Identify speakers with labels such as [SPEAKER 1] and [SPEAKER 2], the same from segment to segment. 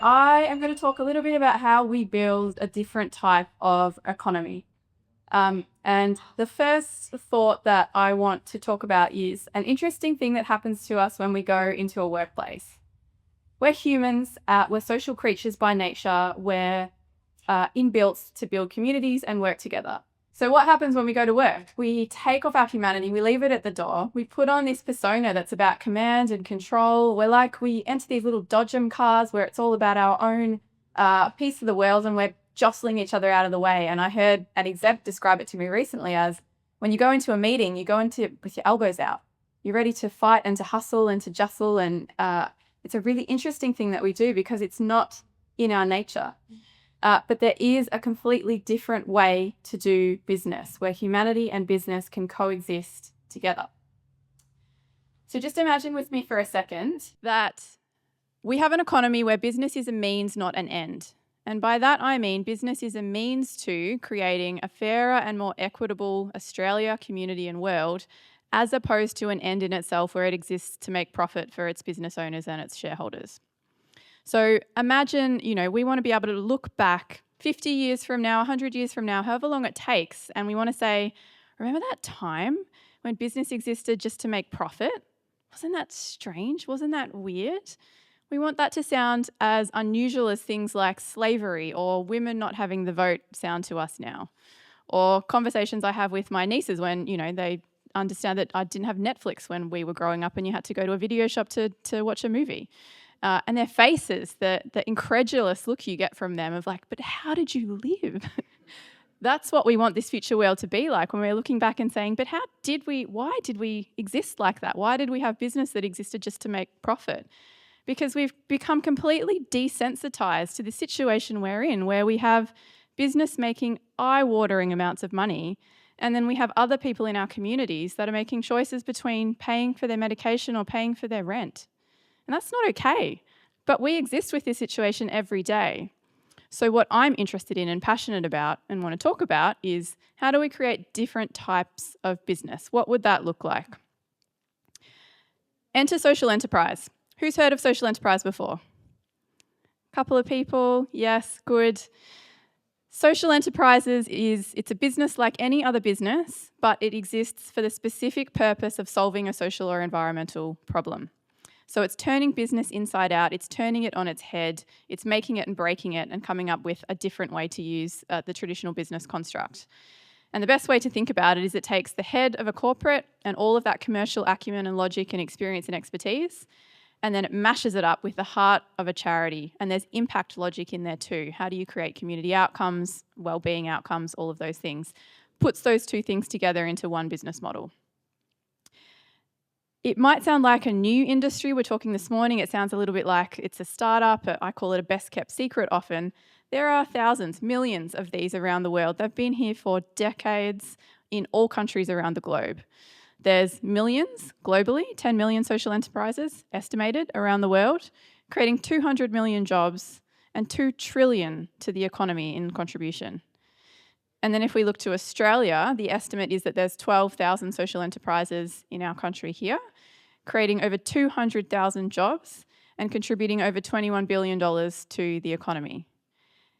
[SPEAKER 1] I am going to talk a little bit about how we build a different type of economy. And the first thought that I want to talk about is an interesting thing that happens to us when we go into a workplace. We're humans, we're social creatures by nature, we're inbuilt to build communities and work together. So what happens when we go to work? We take off our humanity, we leave it at the door, we put on this persona that's about command and control. We enter these little dodgem cars where it's all about our own piece of the world, and we're jostling each other out of the way. And I heard an exec describe it to me recently as, when you go into a meeting, you go into with your elbows out. You're ready to fight and to hustle and to jostle, and it's a really interesting thing that we do because it's not in our nature. But there is a completely different way to do business where humanity and business can coexist together. So just imagine with me for a second that we have an economy where business is a means, not an end. And by that I mean business is a means to creating a fairer and more equitable Australia, community and world, as opposed to an end in itself where it exists to make profit for its business owners and its shareholders. So imagine, we want to be able to look back 50 years from now, 100 years from now, however long it takes, and we want to say, remember that time when business existed just to make profit? Wasn't that strange? Wasn't that weird? We want that to sound as unusual as things like slavery or women not having the vote sound to us now. Or conversations I have with my nieces when, they understand that I didn't have Netflix when we were growing up and you had to go to a video shop to watch a movie. And their faces, the incredulous look you get from them of like, but how did you live? That's what we want this future world to be like when we're looking back and saying, but why did we exist like that? Why did we have business that existed just to make profit? Because we've become completely desensitized to the situation we're in, where we have business making eye-watering amounts of money, and then we have other people in our communities that are making choices between paying for their medication or paying for their rent. And that's not okay. But we exist with this situation every day. So what I'm interested in and passionate about and want to talk about is, how do we create different types of business? What would that look like? Enter social enterprise. Who's heard of social enterprise before? A couple of people. Yes, good. Social enterprises it's a business like any other business, but it exists for the specific purpose of solving a social or environmental problem. So it's turning business inside out, it's turning it on its head, it's making it and breaking it and coming up with a different way to use the traditional business construct. And the best way to think about it is it takes the head of a corporate and all of that commercial acumen and logic and experience and expertise, and then it mashes it up with the heart of a charity. And there's impact logic in there too. How do you create community outcomes, well-being outcomes, all of those things? Puts those two things together into one business model. It might sound like a new industry. We're talking this morning. It sounds a little bit like it's a startup. I call it a best kept secret often. There are thousands, millions of these around the world. They've been here for decades in all countries around the globe. There's millions globally, 10 million social enterprises estimated around the world, creating 200 million jobs and 2 trillion to the economy in contribution. And then if we look to Australia, the estimate is that there's 12,000 social enterprises in our country here, creating over 200,000 jobs and contributing over $21 billion to the economy.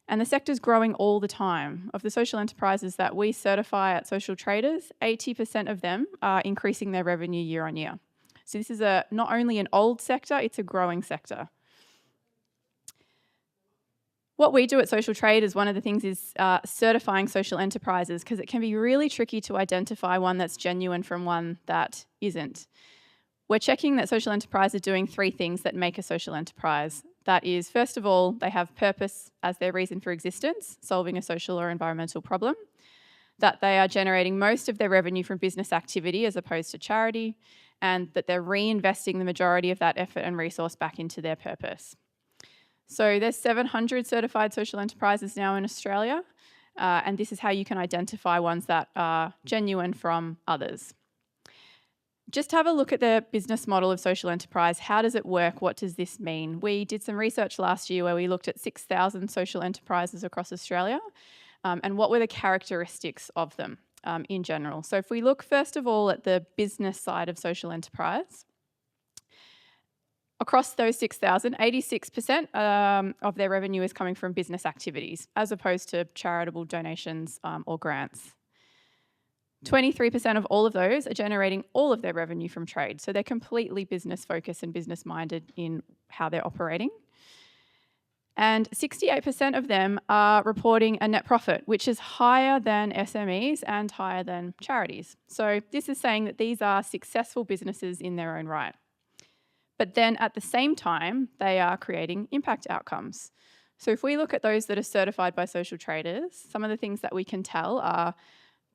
[SPEAKER 1] And the sector's growing all the time. Of the social enterprises that we certify at Social Traders, 80% of them are increasing their revenue year on year. So this is not only an old sector, it's a growing sector. What we do at Social Traders, one of the things is certifying social enterprises, because it can be really tricky to identify one that's genuine from one that isn't. We're checking that social enterprises are doing 3 things that make a social enterprise. That is, first of all, they have purpose as their reason for existence, solving a social or environmental problem. That they are generating most of their revenue from business activity as opposed to charity, and that they're reinvesting the majority of that effort and resource back into their purpose. So there's 700 certified social enterprises now in Australia, and this is how you can identify ones that are genuine from others. Just have a look at the business model of social enterprise. How does it work? What does this mean? We did some research last year where we looked at 6,000 social enterprises across Australia, and what were the characteristics of them in general. So if we look first of all at the business side of social enterprise, Across those 6,000, 86% of their revenue is coming from business activities, as opposed to charitable donations or grants. 23% of all of those are generating all of their revenue from trade. So they're completely business focused and business minded in how they're operating. And 68% of them are reporting a net profit, which is higher than SMEs and higher than charities. So this is saying that these are successful businesses in their own right. But then at the same time, they are creating impact outcomes. So if we look at those that are certified by social traders, some of the things that we can tell are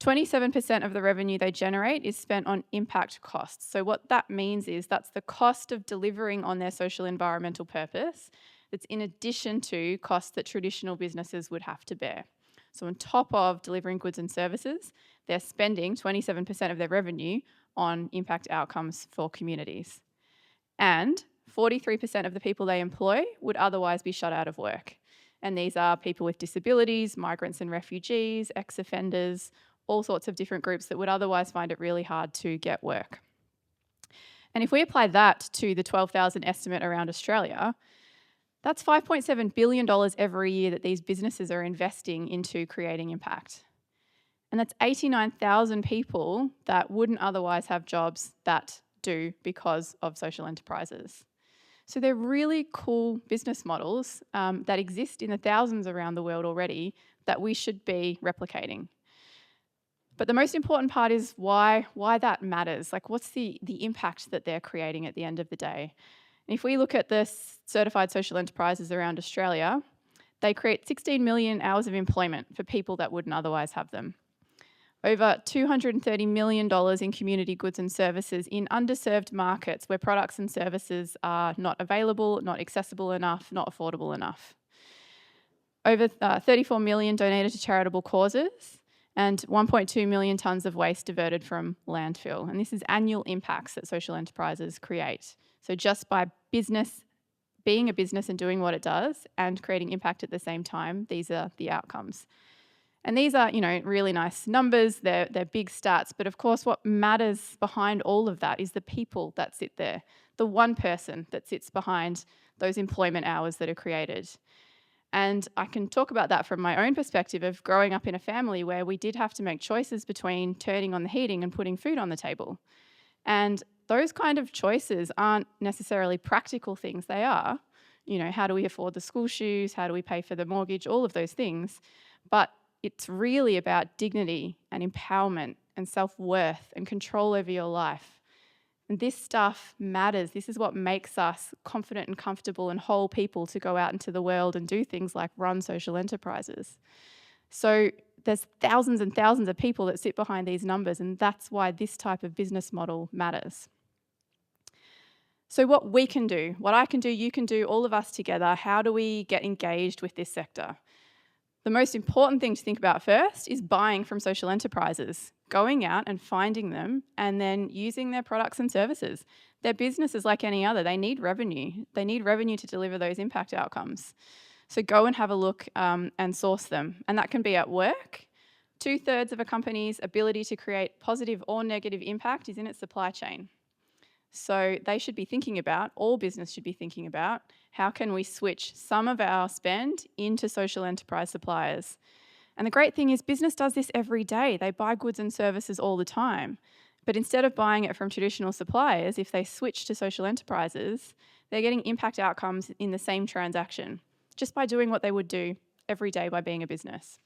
[SPEAKER 1] 27% of the revenue they generate is spent on impact costs. So what that means is that's the cost of delivering on their social environmental purpose. It's in addition to costs that traditional businesses would have to bear. So on top of delivering goods and services, they're spending 27% of their revenue on impact outcomes for communities. And 43% of the people they employ would otherwise be shut out of work. And these are people with disabilities, migrants and refugees, ex-offenders, all sorts of different groups that would otherwise find it really hard to get work. And if we apply that to the 12,000 estimate around Australia, that's $5.7 billion every year that these businesses are investing into creating impact. And that's 89,000 people that wouldn't otherwise have jobs that do because of social enterprises. So they're really cool business models that exist in the thousands around the world already that we should be replicating. But the most important part is why that matters. Like, what's the impact that they're creating at the end of the day? And if we look at the certified social enterprises around Australia, they create 16 million hours of employment for people that wouldn't otherwise have them. Over $230 million in community goods and services in underserved markets where products and services are not available, not accessible enough, not affordable enough. Over 34 million donated to charitable causes, and 1.2 million tonnes of waste diverted from landfill. And this is annual impacts that social enterprises create. So just by being a business and doing what it does and creating impact at the same time, these are the outcomes. And these are, really nice numbers, they're big stats, but of course what matters behind all of that is the people that sit there, the one person that sits behind those employment hours that are created. And I can talk about that from my own perspective of growing up in a family where we did have to make choices between turning on the heating and putting food on the table. And those kind of choices aren't necessarily practical things. They are, how do we afford the school shoes? How do we pay for the mortgage? All of those things. But it's really about dignity and empowerment and self-worth and control over your life. And this stuff matters. This is what makes us confident and comfortable and whole people to go out into the world and do things like run social enterprises. So there's thousands and thousands of people that sit behind these numbers, and that's why this type of business model matters. So what we can do, what I can do, you can do, all of us together, how do we get engaged with this sector? The most important thing to think about first is buying from social enterprises, going out and finding them and then using their products and services. Their business is like any other. They need revenue. They need revenue to deliver those impact outcomes. So go and have a look and source them. And that can be at work. 2/3 of a company's ability to create positive or negative impact is in its supply chain. So they should be thinking about, all business should be thinking about, how can we switch some of our spend into social enterprise suppliers? And the great thing is business does this every day. They buy goods and services all the time. But instead of buying it from traditional suppliers, if they switch to social enterprises, they're getting impact outcomes in the same transaction, just by doing what they would do every day by being a business.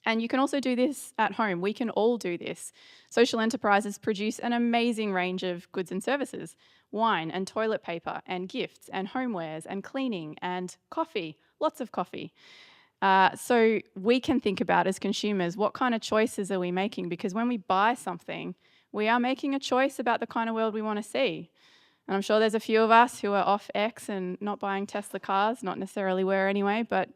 [SPEAKER 1] And you can also do this at home. We can all do this. Social enterprises produce an amazing range of goods and services: wine and toilet paper and gifts and homewares and cleaning and coffee, lots of coffee. So we can think about as consumers, what kind of choices are we making? Because when we buy something, we are making a choice about the kind of world we want to see. And I'm sure there's a few of us who are off X and not buying Tesla cars, not necessarily were anyway, but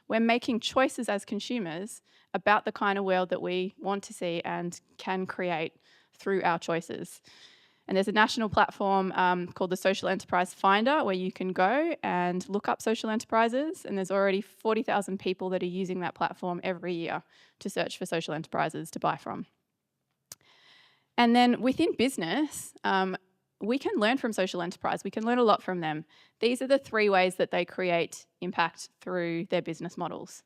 [SPEAKER 1] we're making choices as consumers about the kind of world that we want to see and can create through our choices. And there's a national platform called the Social Enterprise Finder where you can go and look up social enterprises, and there's already 40,000 people that are using that platform every year to search for social enterprises to buy from. And then within business, we can learn from social enterprise. We can learn a lot from them. These are the 3 ways that they create impact through their business models.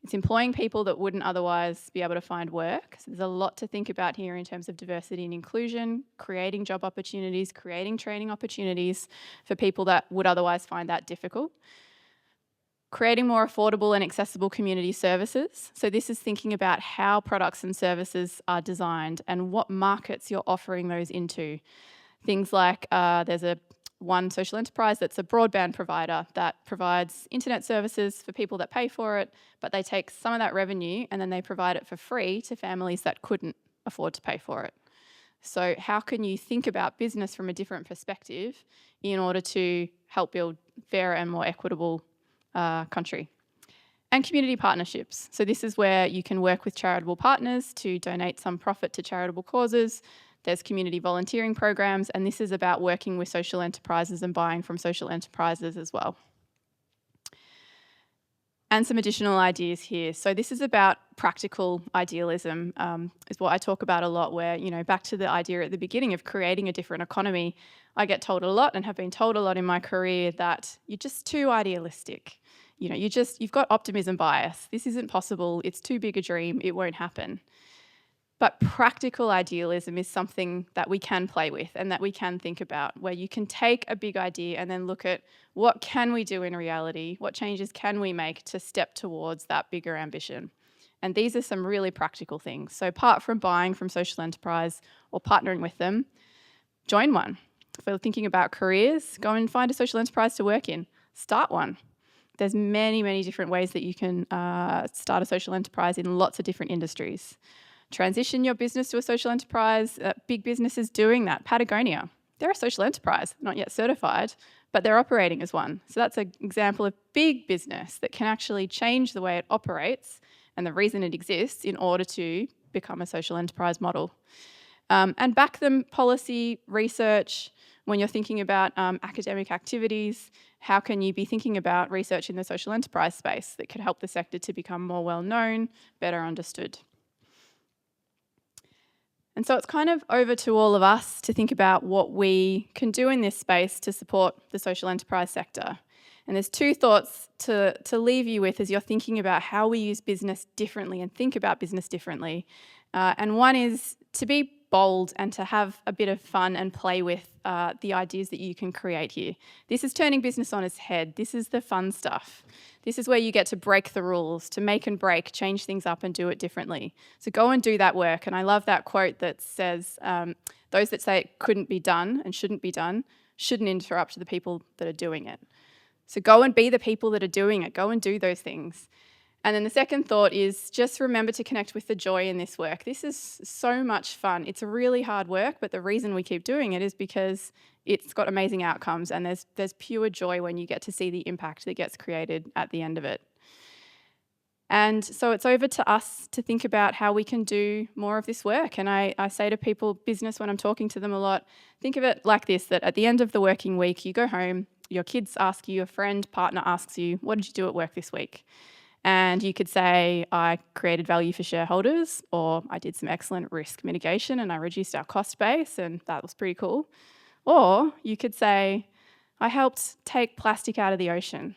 [SPEAKER 1] It's employing people that wouldn't otherwise be able to find work. So there's a lot to think about here in terms of diversity and inclusion, creating job opportunities, creating training opportunities for people that would otherwise find that difficult. Creating more affordable and accessible community services. So this is thinking about how products and services are designed and what markets you're offering those into. Things like there's one social enterprise that's a broadband provider that provides internet services for people that pay for it, but they take some of that revenue and then they provide it for free to families that couldn't afford to pay for it. So how can you think about business from a different perspective in order to help build fairer and more equitable country? And community partnerships. So this is where you can work with charitable partners to donate some profit to charitable causes. There's community volunteering programs, and this is about working with social enterprises and buying from social enterprises as well. And some additional ideas here. So this is about practical idealism, is what I talk about a lot, where, back to the idea at the beginning of creating a different economy, I get told a lot and have been told a lot in my career that you're just too idealistic. You've got optimism bias. This isn't possible. It's too big a dream. It won't happen. But practical idealism is something that we can play with and that we can think about, where you can take a big idea and then look at what can we do in reality, what changes can we make to step towards that bigger ambition. And these are some really practical things. So apart from buying from social enterprise or partnering with them, join one. If we're thinking about careers, go and find a social enterprise to work in. Start one. There's many, many different ways that you can start a social enterprise in lots of different industries. Transition your business to a social enterprise. Big businesses doing that. Patagonia, they're a social enterprise, not yet certified, but they're operating as one. So that's an example of big business that can actually change the way it operates and the reason it exists in order to become a social enterprise model. And back them policy, research. When you're thinking about academic activities, how can you be thinking about research in the social enterprise space that could help the sector to become more well-known, better understood? And so it's kind of over to all of us to think about what we can do in this space to support the social enterprise sector. And there's 2 thoughts to leave you with as you're thinking about how we use business differently and think about business differently. And one is to be bold and to have a bit of fun and play with the ideas that you can create here. This is turning business on its head. This is the fun stuff. This is where you get to break the rules, to make and break, change things up and do it differently. So go and do that work. And I love that quote that says, those that say it couldn't be done and shouldn't be done shouldn't interrupt the people that are doing it. So go and be the people that are doing it. Go and do those things. And then the second thought is just remember to connect with the joy in this work. This is so much fun. It's really hard work, but the reason we keep doing it is because it's got amazing outcomes, and there's pure joy when you get to see the impact that gets created at the end of it. And so it's over to us to think about how we can do more of this work. And I say to people, business, when I'm talking to them a lot, think of it like this, that at the end of the working week, you go home, your kids ask you, a friend, partner asks you, what did you do at work this week? And you could say, I created value for shareholders, or I did some excellent risk mitigation and I reduced our cost base, and that was pretty cool. Or you could say, I helped take plastic out of the ocean,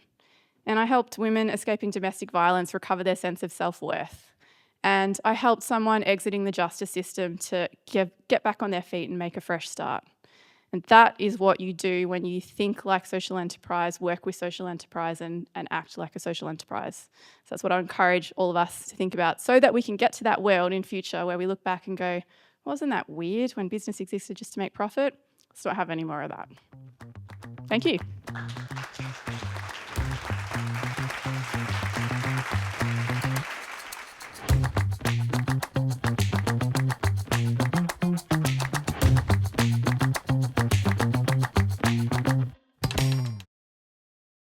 [SPEAKER 1] and I helped women escaping domestic violence recover their sense of self-worth. And I helped someone exiting the justice system to get back on their feet and make a fresh start. And that is what you do when you think like social enterprise, work with social enterprise, and act like a social enterprise. So that's what I encourage all of us to think about, so that we can get to that world in future where we look back and go, wasn't that weird when business existed just to make profit? Let's not have any more of that. Thank you.